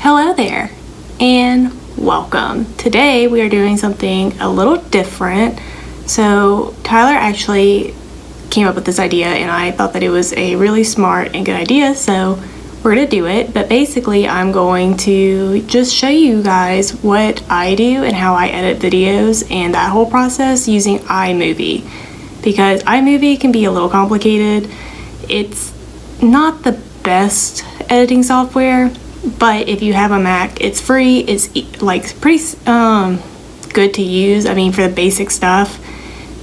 Hello there and welcome. Today we are doing something a little different. So Tyler actually came up with this idea and I thought that it was a really smart and good idea, so we're gonna do it. But basically I'm going to just show you guys what I do and how I edit videos and that whole process using iMovie, because iMovie can be a little complicated. It's not the best editing software, but if you have a Mac, it's free. It's like pretty good to use, I mean, for the basic stuff,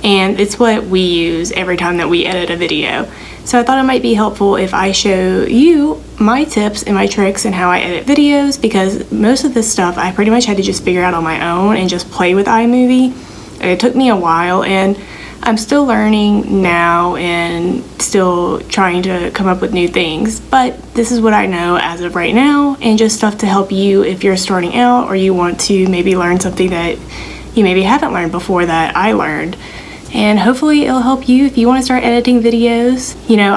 and it's what we use every time that we edit a video. So I thought it might be helpful if I show you my tips and my tricks and how I edit videos, because most of this stuff I pretty much had to just figure out on my own and just play with iMovie. It took me a while and I'm still learning now and still trying to come up with new things, but this is what I know as of right now, and just stuff to help you if you're starting out or you want to maybe learn something that you maybe haven't learned before that I learned. And hopefully it'll help you if you want to start editing videos. You know,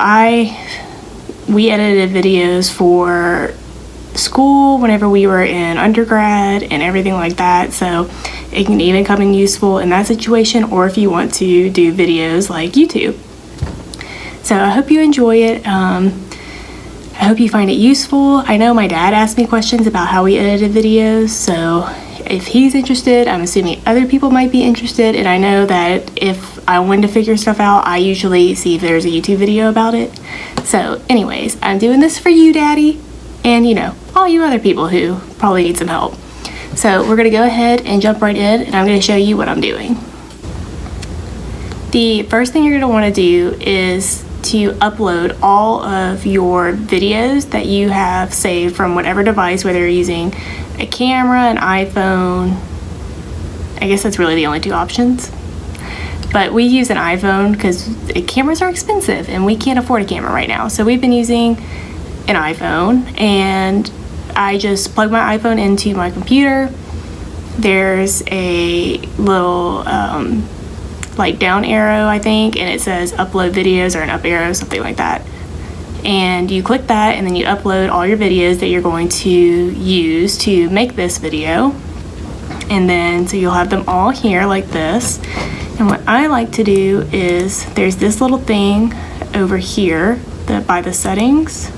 we edited videos for school whenever we were in undergrad and everything like that, so it can even come in useful in that situation, or if you want to do videos like YouTube. So I hope you enjoy it. I hope you find it useful. I know my dad asked me questions about how we edited videos, so if he's interested, I'm assuming other people might be interested, and I know that if I wanted to figure stuff out, I usually see if there's a YouTube video about it. So anyways, I'm doing this for you, Daddy, and you know, all you other people who probably need some help. So we're gonna go ahead and jump right in, and I'm gonna show you what I'm doing. The first thing you're gonna wanna do is to upload all of your videos that you have saved from whatever device, whether you're using a camera, an iPhone. I guess that's really the only two options. But we use an iPhone because cameras are expensive and we can't afford a camera right now. So we've been using an iPhone, and I just plug my iPhone into my computer. There's a little like down arrow, I think, and it says upload videos, or an up arrow, something like that. And you click that, and then you upload all your videos that you're going to use to make this video. And then, so you'll have them all here like this. And what I like to do is, there's this little thing over here by the settings,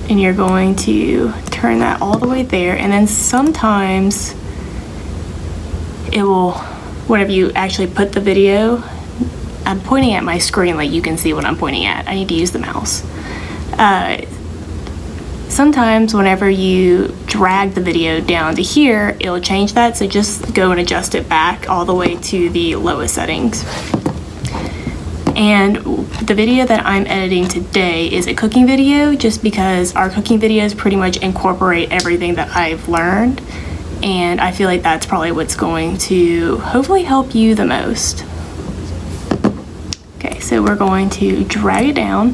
and you're going to turn that all the way there, and then sometimes it will, whenever you actually put the video, I'm pointing at my screen like you can see what I'm pointing at. I need to use the mouse. Sometimes whenever you drag the video down to here, it'll change that, so just go and adjust it back all the way to the lowest settings. And the video that I'm editing today is a cooking video, just because our cooking videos pretty much incorporate everything that I've learned, and I feel like that's probably what's going to hopefully help you the most. Okay, so we're going to drag it down,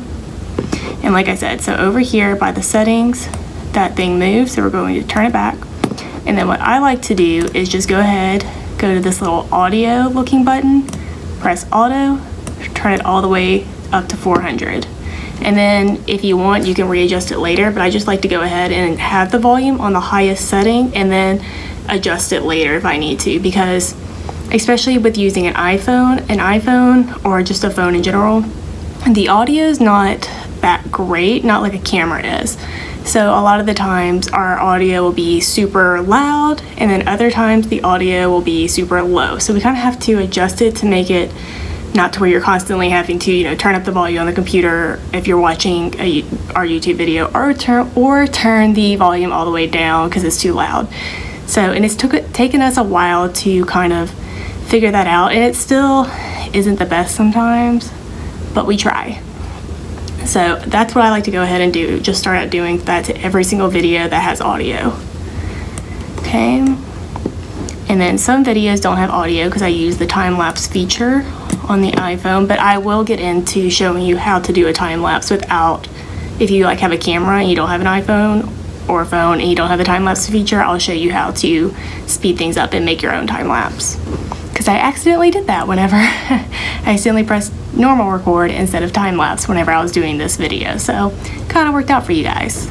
and like I said, so over here by the settings, that thing moves, so we're going to turn it back. And then what I like to do is just go ahead, go to this little audio looking button, press auto, turn it all the way up to 400. And then if you want, you can readjust it later, but I just like to go ahead and have the volume on the highest setting and then adjust it later if I need to, because especially with using an iPhone or just a phone in general, the audio is not that great, not like a camera is. So a lot of the times our audio will be super loud, and then other times the audio will be super low. So we kind of have to adjust it to make it not to where you're constantly having to, you know, turn up the volume on the computer if you're watching our YouTube video, or turn the volume all the way down because it's too loud. So, and it's taken us a while to kind of figure that out, and it still isn't the best sometimes, but we try. So that's what I like to go ahead and do, just start out doing that to every single video that has audio. Okay, and then some videos don't have audio because I use the time-lapse feature on the iPhone, but I will get into showing you how to do a time-lapse without, if you like have a camera and you don't have an iPhone or a phone and you don't have the time-lapse feature, I'll show you how to speed things up and make your own time-lapse. Because I accidentally did that whenever I accidentally pressed normal record instead of time-lapse whenever I was doing this video, so kind of worked out for you guys.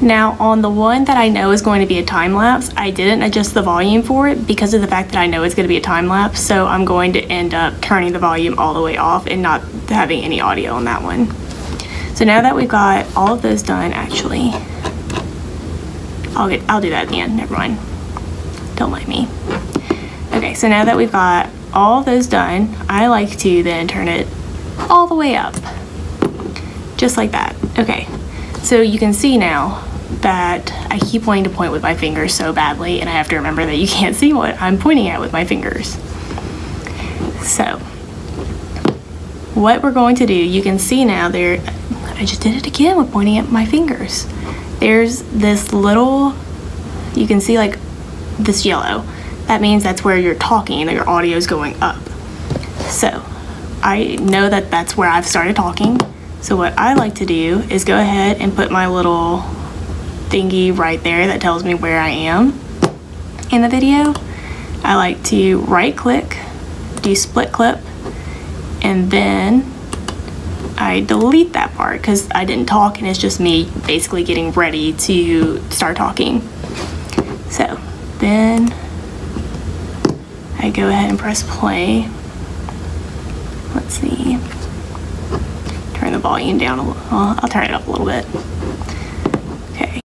Now on the one that I know is going to be a time lapse, I didn't adjust the volume for it because of the fact that I know it's going to be a time lapse, so I'm going to end up turning the volume all the way off and not having any audio on that one. So now that we've got all of those done, actually, I'll do that at the end, never mind. Don't mind me. Okay, so now that we've got all of those done, I like to then turn it all the way up. Just like that. Okay, so you can see now that I keep wanting to point with my fingers so badly, and I have to remember that you can't see what I'm pointing at with my fingers. So, what we're going to do, you can see now there, I just did it again with pointing at my fingers. There's this little, you can see like this yellow. That means that's where you're talking and that your audio is going up. So, I know that that's where I've started talking. So what I like to do is go ahead and put my little thingy right there that tells me where I am in the video. I like to right click, do split clip, and then I delete that part because I didn't talk and it's just me basically getting ready to start talking. So then I go ahead and press play. Let's see. Turn the volume down a little. Well, I'll turn it up a little bit. Okay.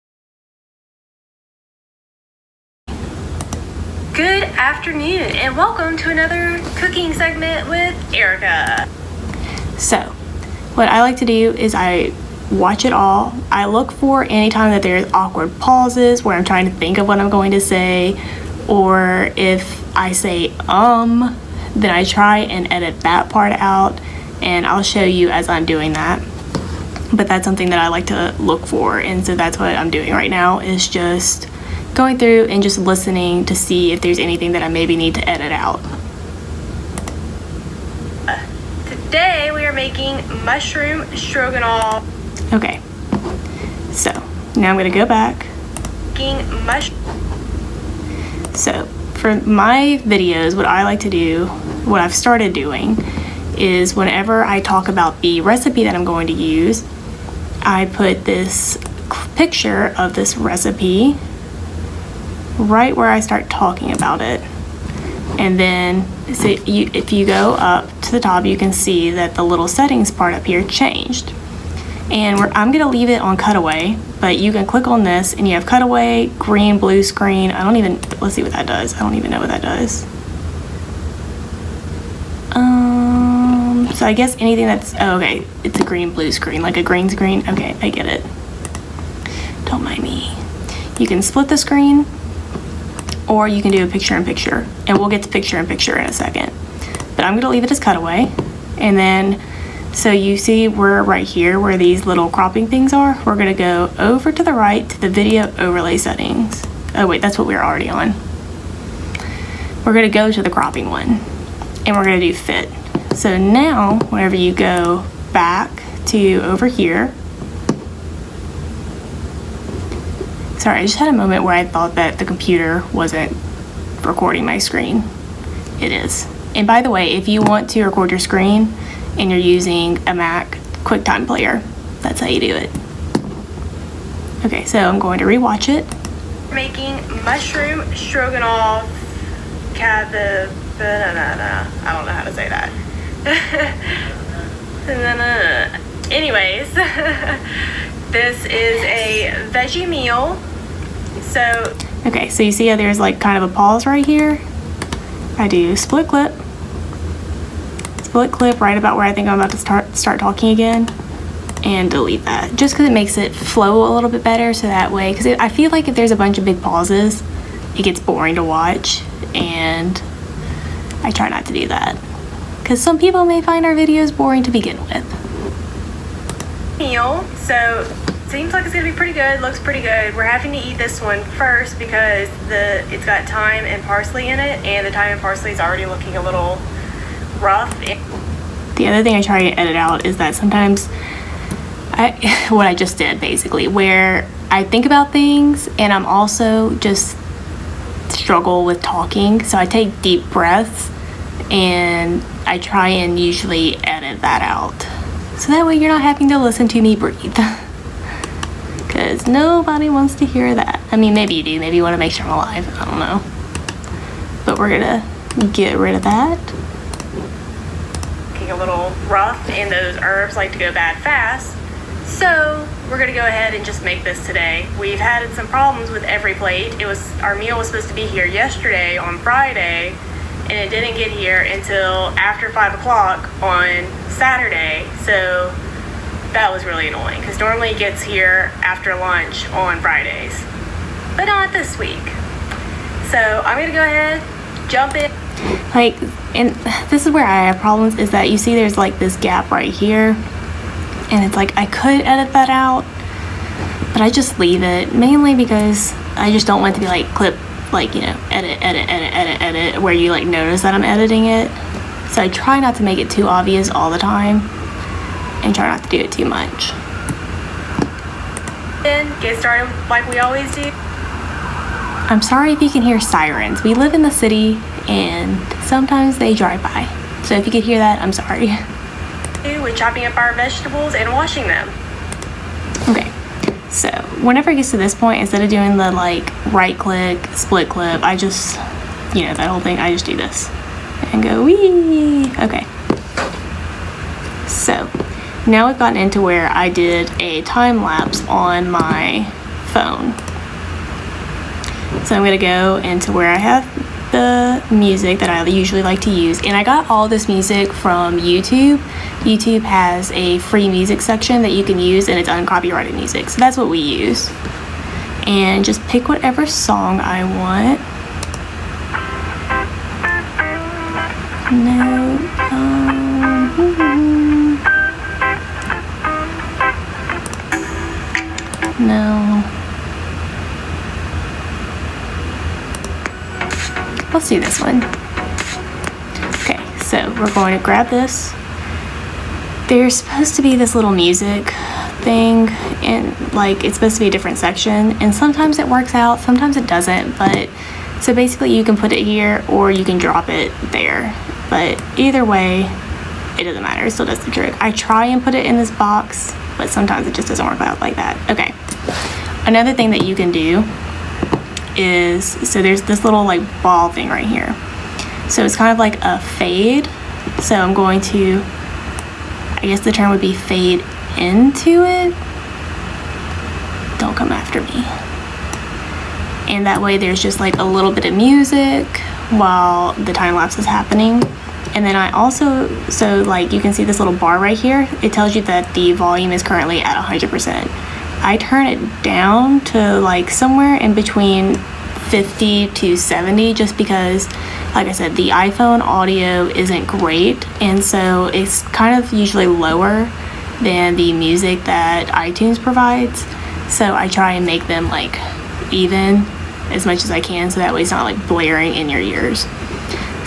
Good afternoon and welcome to another cooking segment with Erica. So, what I like to do is I watch it all. I look for anytime that there's awkward pauses where I'm trying to think of what I'm going to say, or if I say then I try and edit that part out. And I'll show you as I'm doing that. But that's something that I like to look for, and so that's what I'm doing right now, is just going through and just listening to see if there's anything that I maybe need to edit out. Today we are making mushroom stroganoff. Okay, so now I'm gonna go back. So for my videos, what I like to do, what I've started doing, is whenever I talk about the recipe that I'm going to use, I put this picture of this recipe right where I start talking about it. And then so if you go up to the top, you can see that the little settings part up here changed. And I'm gonna leave it on cutaway, but you can click on this and you have cutaway, green, blue screen. Let's see what that does. I don't even know what that does. So I guess anything that's, oh, okay, it's a green blue screen, like a green screen. Okay, I get it. Don't mind me. You can split the screen, or you can do a picture in picture, and we'll get to picture in picture in a second. But I'm gonna leave it as cutaway, and then, so you see we're right here where these little cropping things are. We're gonna go over to the right to the video overlay settings. Oh wait, that's what we're already on. We're gonna go to the cropping one, and we're gonna do fit. So now, whenever you go back to over here, sorry, I just had a moment where I thought that the computer wasn't recording my screen. It is. And by the way, if you want to record your screen and you're using a Mac QuickTime Player, that's how you do it. Okay, so I'm going to rewatch it. Making mushroom stroganoff I don't know how to say that. Anyways, this is a veggie meal. So okay, so you see how there's like kind of a pause right here. I do split clip right about where I think I'm about to start talking again, and delete that, just because it makes it flow a little bit better. So that way, because I feel like if there's a bunch of big pauses, it gets boring to watch, and I try not to do that, because some people may find our videos boring to begin with. Meal, so seems like it's gonna be pretty good, looks pretty good. We're having to eat this one first because it's got thyme and parsley in it, and the thyme and parsley is already looking a little rough. The other thing I try to edit out is that sometimes what I just did basically, where I think about things and I'm also just struggle with talking, so I take deep breaths and I try and usually edit that out, so that way you're not having to listen to me breathe. Because because nobody wants to hear that. I mean, maybe you do. Maybe you want to make sure I'm alive. I don't know. But we're gonna get rid of that. A little rough, and those herbs like to go bad fast. So we're gonna go ahead and just make this today. We've had some problems with every plate. Our meal was supposed to be here yesterday on Friday, and it didn't get here until after 5 o'clock on Saturday. So that was really annoying because normally it gets here after lunch on Fridays, but not this week. So I'm gonna go ahead, jump in. Like, and this is where I have problems, is that you see there's like this gap right here, and it's like I could edit that out, but I just leave it, mainly because I just don't want it to be like clip, like, you know, edit, where you like notice that I'm editing it. So I try not to make it too obvious all the time, and try not to do it too much. Then get started like we always do. I'm sorry if you can hear sirens. We live in the city and sometimes they drive by. So if you could hear that, I'm sorry. With chopping up our vegetables and washing them. Okay, so whenever it gets to this point, instead of doing the like right click, split clip, I just, you know, that whole thing, I just do this and go wee. Okay. So now we've gotten into where I did a time lapse on my phone. So I'm gonna go into where I have the music that I usually like to use, and I got all this music from YouTube. YouTube has a free music section that you can use, and it's uncopyrighted music, so that's what we use. And just pick whatever song I want. No. Let's do this one. Okay, so we're going to grab this. There's supposed to be this little music thing, and like it's supposed to be a different section, and sometimes it works out, sometimes it doesn't, but so basically you can put it here or you can drop it there, but either way it doesn't matter, it still does the trick. I try and put it in this box, but sometimes it just doesn't work out like that. Okay, another thing that you can do is, so there's this little like ball thing right here, so it's kind of like a fade. So I'm going to, I guess the term would be fade into it. Don't come after me. And that way there's just like a little bit of music while the time lapse is happening. And then I also, so like you can see this little bar right here, it tells you that the volume is currently at 100%. I turn it down to like somewhere in between 50 to 70, just because, like I said, the iPhone audio isn't great, and so it's kind of usually lower than the music that iTunes provides. So I try and make them like even as much as I can, so that way it's not like blaring in your ears.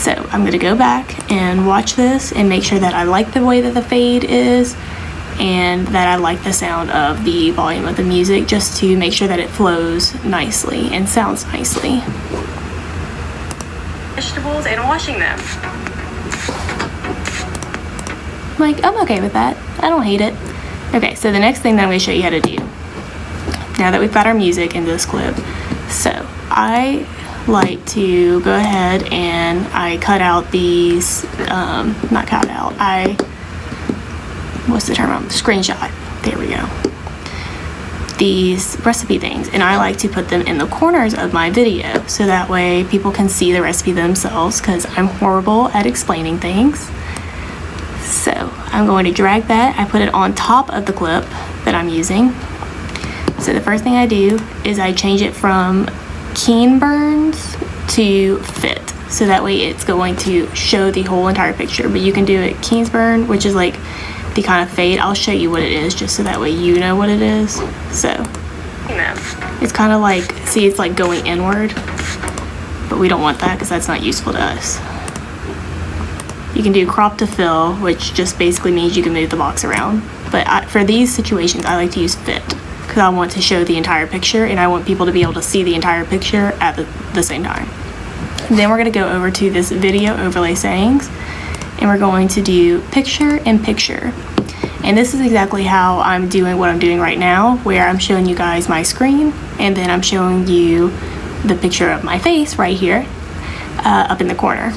So I'm gonna go back and watch this and make sure that I like the way that the fade is, and that I like the sound of the volume of the music, just to make sure that it flows nicely and sounds nicely. Vegetables and washing them. Like, I'm okay with that. I don't hate it. Okay, so the next thing that I'm going to show you how to do, now that we've got our music in this clip, so I like to go ahead and I cut out these, not cut out, what's the term? Screenshot. There we go. These recipe things, and I like to put them in the corners of my video so that way people can see the recipe themselves, because I'm horrible at explaining things. So I'm going to drag that. I put it on top of the clip that I'm using. So the first thing I do is I change it from keen burns to fit, so that way it's going to show the whole entire picture. But you can do it Keen's burn, which is like the kind of fade. I'll show you what it is just so that way you know what it is. So it's kind of like, see, it's like going inward, but we don't want that because that's not useful to us. You can do crop to fill, which just basically means you can move the box around, but for these situations I like to use fit because I want to show the entire picture, and I want people to be able to see the entire picture at the same time. And then we're going to go over to this video overlay settings, and we're going to do picture in picture. And this is exactly how I'm doing what I'm doing right now, where I'm showing you guys my screen and then I'm showing you the picture of my face right here up in the corner.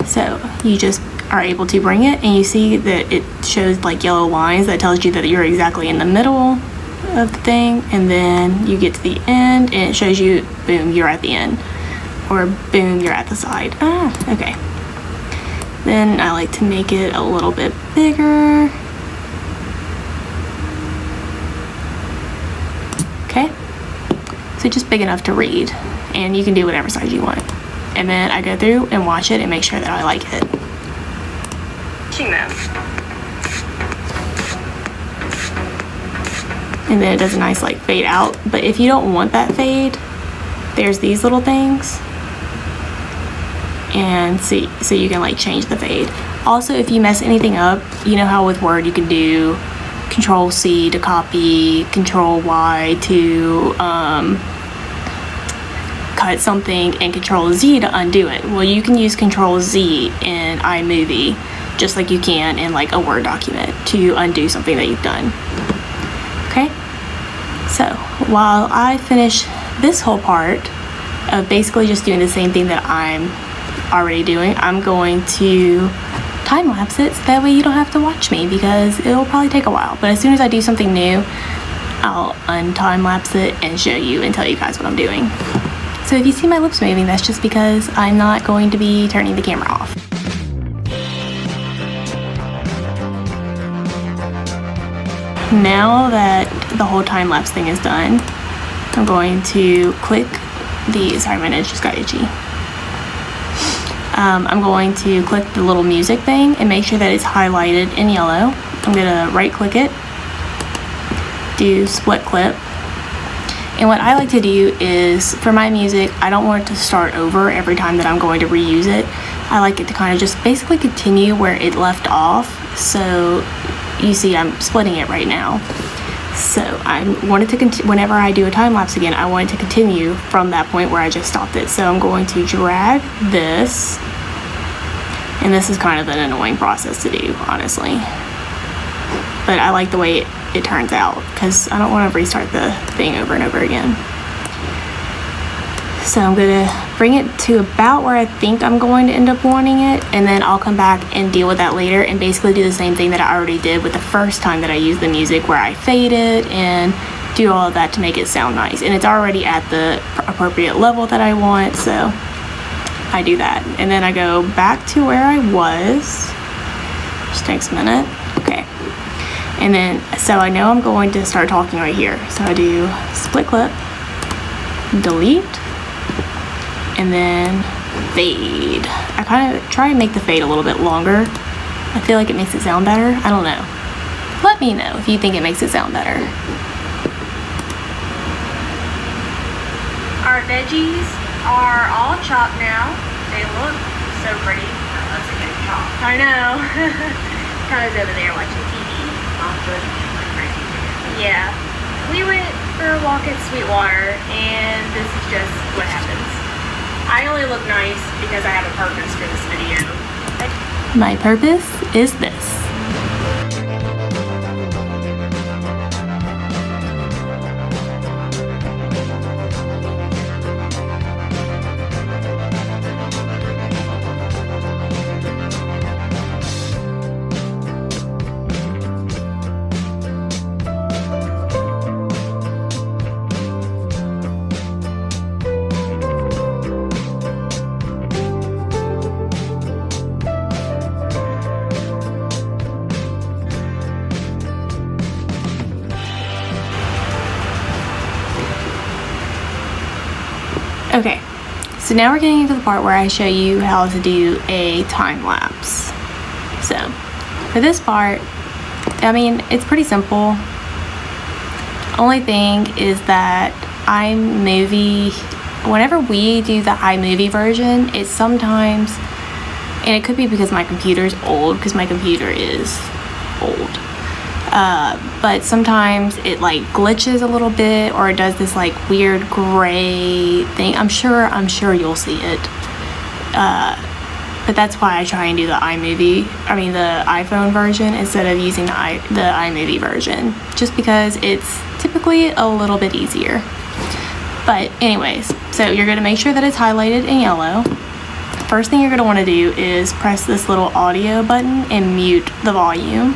So you just are able to bring it and you see that it shows like yellow lines that tells you that you're exactly in the middle of the thing, and then you get to the end and it shows you, boom, you're at the end, or boom, you're at the side. Okay. Then I like to make it a little bit bigger. Okay. So just big enough to read, and you can do whatever size you want. And then I go through and watch it and make sure that I like it. And then it does a nice like fade out. But if you don't want that fade, there's these little things, and see, so you can like change the fade. Also, if you mess anything up, you know how with Word you can do Control C to copy, Control Y to cut something, and Control Z to undo it. Well, you can use Control Z in iMovie just like you can in like a Word document to undo something that you've done. Okay, so while I finish this whole part of basically just doing the same thing that I'm already doing, I'm going to time lapse it so that way you don't have to watch me, because it'll probably take a while. But as soon as I do something new, I'll untime lapse it and show you and tell you guys what I'm doing. So if you see my lips moving, that's just because I'm not going to be turning the camera off. Now that the whole time lapse thing is done, I'm going to click the, sorry, my nose just got itchy. I'm going to click the little music thing and make sure that it's highlighted in yellow. I'm gonna right click it, do split clip. And what I like to do is, for my music, I don't want it to start over every time that I'm going to reuse it. I like it to kind of just basically continue where it left off. So you see I'm splitting it right now. So I wanted to whenever I do a time lapse again, I want it to continue from that point where I just stopped it. So I'm going to drag this, and this is kind of an annoying process to do, honestly. But I like the way it turns out, because I don't want to restart the thing over and over again. So I'm gonna bring it to about where I think I'm going to end up wanting it, and then I'll come back and deal with that later and basically do the same thing that I already did with the first time that I used the music, where I fade it and do all of that to make it sound nice. And it's already at the appropriate level that I want, so I do that. And then I go back to where I was. Just takes a minute. Okay. And then, so I know I'm going to start talking right here. So I do split clip, delete, and then fade. I kind of try and make the fade a little bit longer. I feel like it makes it sound better. I don't know. Let me know if you think it makes it sound better. Our veggies are all chopped now. They look so pretty. That looks like it's chopped. I know. Tyler's over there watching TV. Mom's really crazy. Yeah. We went for a walk at Sweetwater, and this is just what happens. I only look nice because I have a purpose for this video. My purpose is this. Okay, so now we're getting into the part where I show you how to do a time lapse. So for this part, I mean, it's pretty simple. Only thing is that iMovie, whenever we do the iMovie version, it's sometimes, and it could be because my computer's old, because my computer is old. But sometimes it like glitches a little bit, or it does this like weird gray thing. I'm sure you'll see it. But that's why I try and do the iPhone version instead of using the iMovie version, just because it's typically a little bit easier. But anyways, so you're going to make sure that it's highlighted in yellow. First thing you're going to want to do is press this little audio button and mute the volume.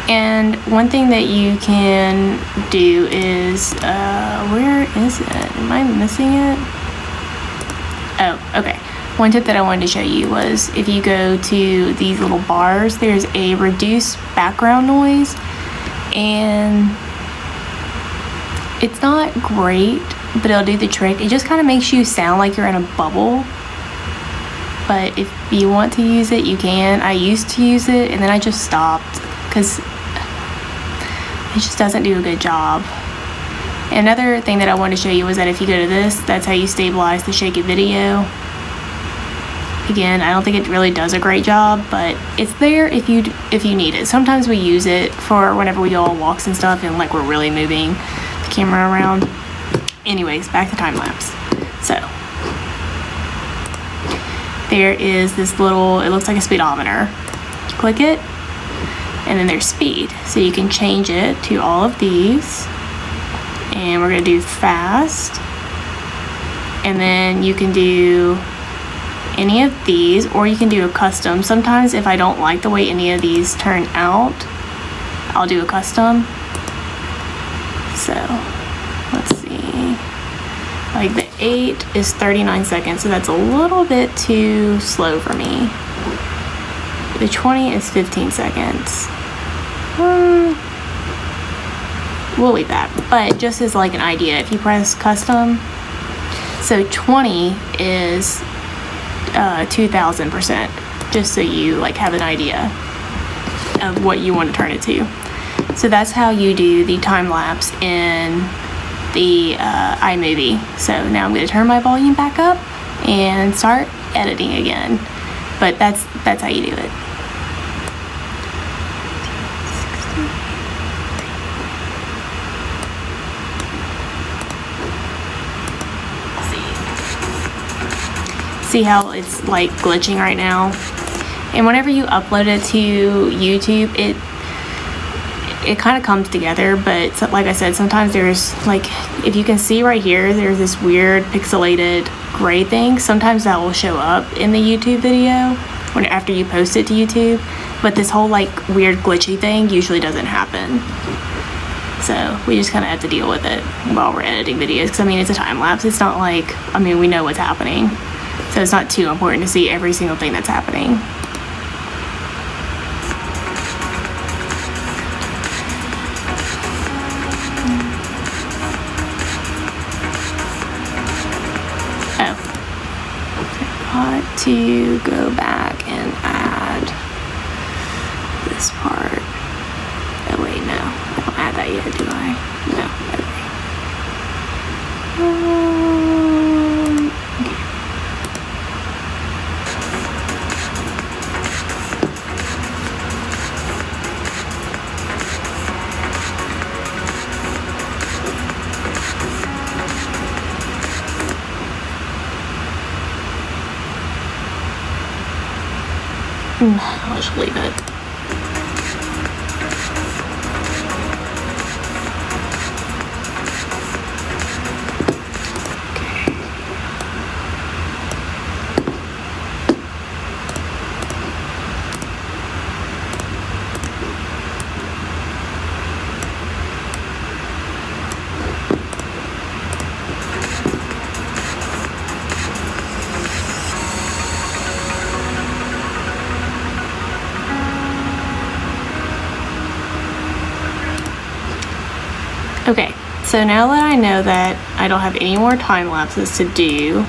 And one thing that you can do is, where is it? Am I missing it? Oh, okay. One tip that I wanted to show you was if you go to these little bars, there's a reduce background noise, and it's not great, but it'll do the trick. It just kind of makes you sound like you're in a bubble. But if you want to use it, you can. I used to use it, and then I just stopped because it just doesn't do a good job. Another thing that I wanted to show you was that if you go to this, that's how you stabilize the shaky video. Again, I don't think it really does a great job, but it's there if you need it. Sometimes we use it for whenever we go on walks and stuff and like we're really moving the camera around. Anyways, back to time lapse. So there is this little, it looks like a speedometer. You click it, and then there's speed. So you can change it to all of these. And we're gonna do fast. And then you can do any of these, or you can do a custom. Sometimes if I don't like the way any of these turn out, I'll do a custom. So let's see, like the 8 is 39 seconds, so that's a little bit too slow for me. The 20 is 15 seconds. We'll leave that, but just as like an idea, if you press custom, so 20 is 2000%, just so you like have an idea of what you want to turn it to. So that's how you do the time lapse in the iMovie. So now I'm going to turn my volume back up and start editing again. But that's how you do it. See how it's like glitching right now? And whenever you upload it to YouTube, it kind of comes together, but like I said, sometimes there's like, if you can see right here, there's this weird pixelated gray thing. Sometimes that will show up in the YouTube video after you post it to YouTube, but this whole like weird glitchy thing usually doesn't happen. So we just kind of have to deal with it while we're editing videos, because I mean, it's a time lapse. It's not like, I mean, we know what's happening. So it's not too important to see every single thing that's happening. Oh. Got to go back and add this part. Oh wait, no. I don't add that yet, do I? No. Okay. I'll just leave it. Okay, so now that I know that I don't have any more time lapses to do,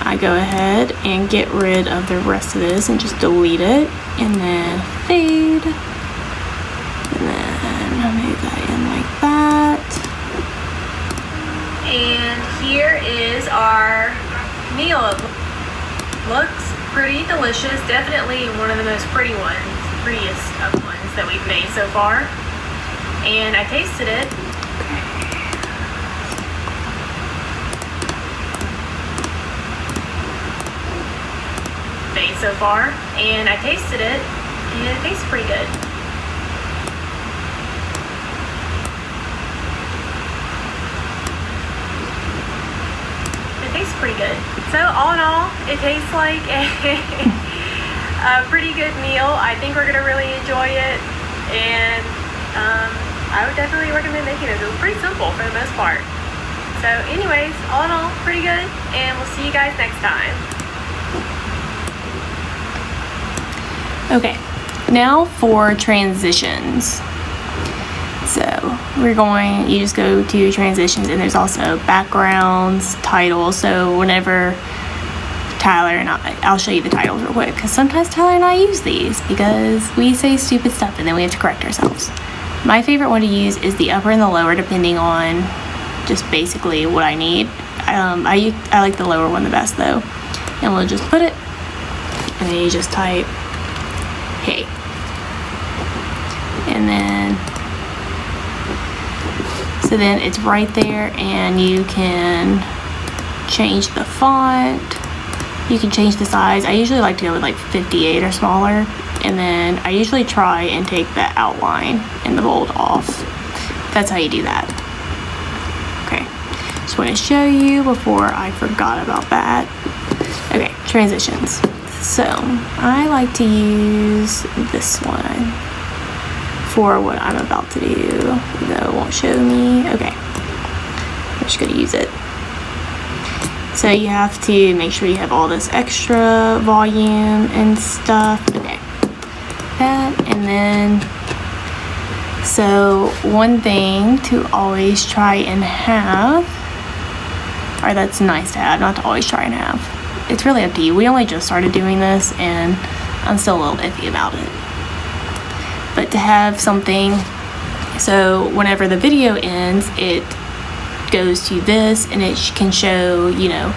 I go ahead and get rid of the rest of this and just delete it, and then fade, and then I move that in like that. And here is our meal. It looks pretty delicious. Definitely one of the most prettiest of ones that we've made so far. And I tasted it. so far, and I tasted it, and it tastes pretty good. It tastes pretty good. So all in all, it tastes like a pretty good meal. I think we're gonna really enjoy it, and I would definitely recommend making it. It was pretty simple for the most part. So anyways, all in all, pretty good, and we'll see you guys next time. Okay, now for transitions. So you just go to transitions, and there's also backgrounds, titles. So whenever Tyler and I'll show you the titles real quick, because sometimes Tyler and I use these because we say stupid stuff and then we have to correct ourselves. My favorite one to use is the upper and the lower, depending on just basically what I need. I like the lower one the best though. And we'll just put it, and then you just type hey. And then, so then it's right there, and you can change the font. You can change the size. I usually like to go with like 58 or smaller. And then I usually try and take the outline and the bold off. That's how you do that. Okay, just want to show you before I forgot about that. Okay, transitions. So I like to use this one for what I'm about to do, though it won't show me. Okay, I'm just gonna use it. So you have to make sure you have all this extra volume and stuff. Okay, that, and then, so one thing to always try and have, or that's nice to have, not to always try and have. It's really up to you. We only just started doing this, and I'm still a little iffy about it. But to have something, so whenever the video ends, it goes to this, and it can show, you know,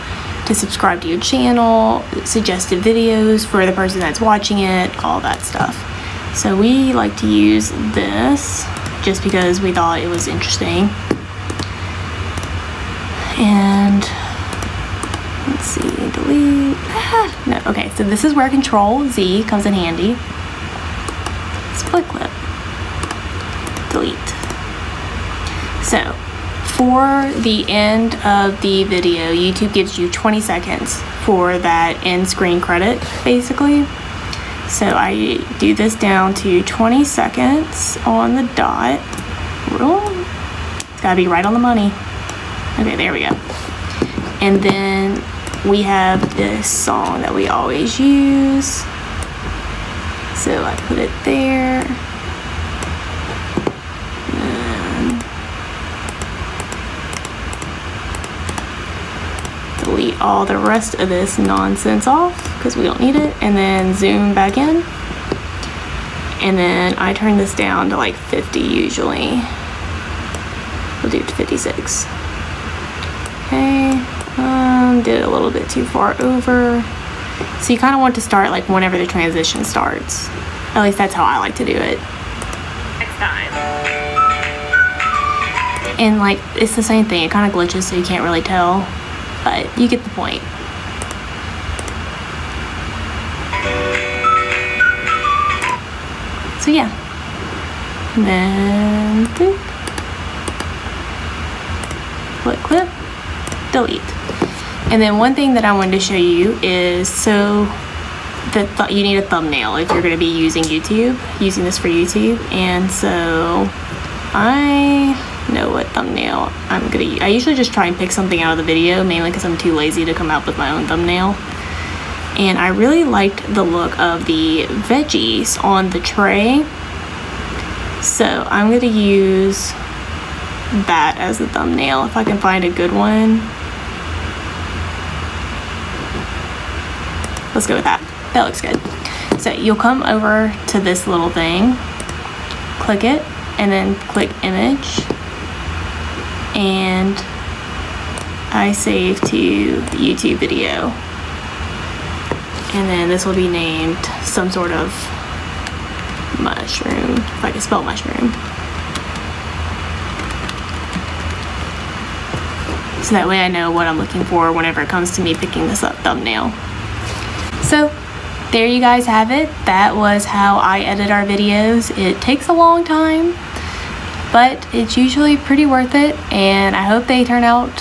to subscribe to your channel, suggested videos for the person that's watching it, all that stuff. So we like to use this just because we thought it was interesting. And let's see, delete. No, okay, so this is where Control Z comes in handy. Split clip. Delete. So for the end of the video, YouTube gives you 20 seconds for that end screen credit, basically. So I do this down to 20 seconds on the dot. It's gotta be right on the money. Okay, there we go. And then we have this song that we always use. So I put it there. Delete all the rest of this nonsense off because we don't need it, and then zoom back in, and then I turn this down to like 50 usually. We'll do it to 56. Okay, did it a little bit too far over. So you kind of want to start like whenever the transition starts. At least that's how I like to do it. Next time. And like it's the same thing, it kind of glitches so you can't really tell. But you get the point. So yeah. And then boop. Clip, delete. And then one thing that I wanted to show you is, so that you need a thumbnail if you're going to be using using this for YouTube. And so I know what thumbnail I'm gonna use. I usually just try and pick something out of the video, mainly because I'm too lazy to come up with my own thumbnail. And I really liked the look of the veggies on the tray, so I'm gonna use that as the thumbnail if I can find a good one. Let's go with that. That looks good. So you'll come over to this little thing, click it, and then click image, and I save to YouTube video, and then this will be named some sort of mushroom, if I can spell mushroom. So that way I know what I'm looking for whenever it comes to me picking this up thumbnail. So there you guys have it. That was how I edit our videos. It takes a long time, but it's usually pretty worth it, and I hope they turn out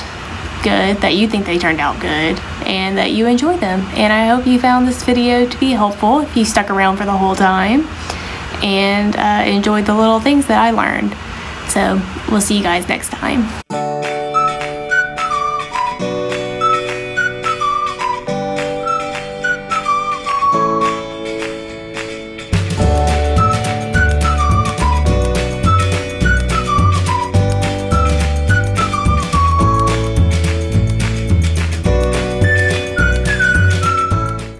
good, that you think they turned out good, and that you enjoyed them. And I hope you found this video to be helpful if you stuck around for the whole time and enjoyed the little things that I learned. So we'll see you guys next time.